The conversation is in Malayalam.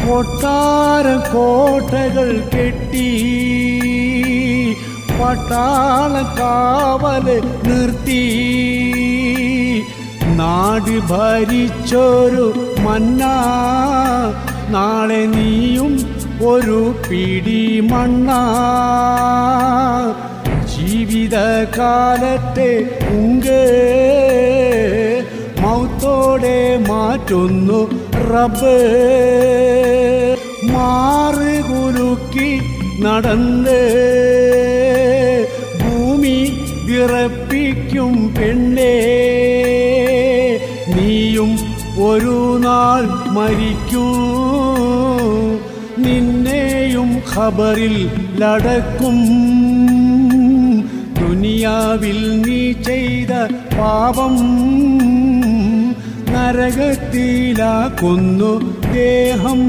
കൊട്ടാര കോട്ടകൾ കെട്ടി പട്ടാള കാവല് നിർത്തി നാട് ഭരിച്ചൊരു മന്നാ നാളെ നീയും ഒരു പിടി മണ്ണാ ജീവിതകാലത്തെ മൗത്തോടെ മാറ്റുന്നു റബ്ബ് മാറുകുലുക്കി നടന്ന് ഭൂമി വിറപ്പിക്കും പെണ്ണേ നീയും ഒരു നാൾ മരിക്കൂ നിന്നെയും ഖബറിൽ ലടക്കും ദുനിയാവിൽ നീ ചെയ്ത പാപം നരകത്തിലാക്കുന്നു ദേഹം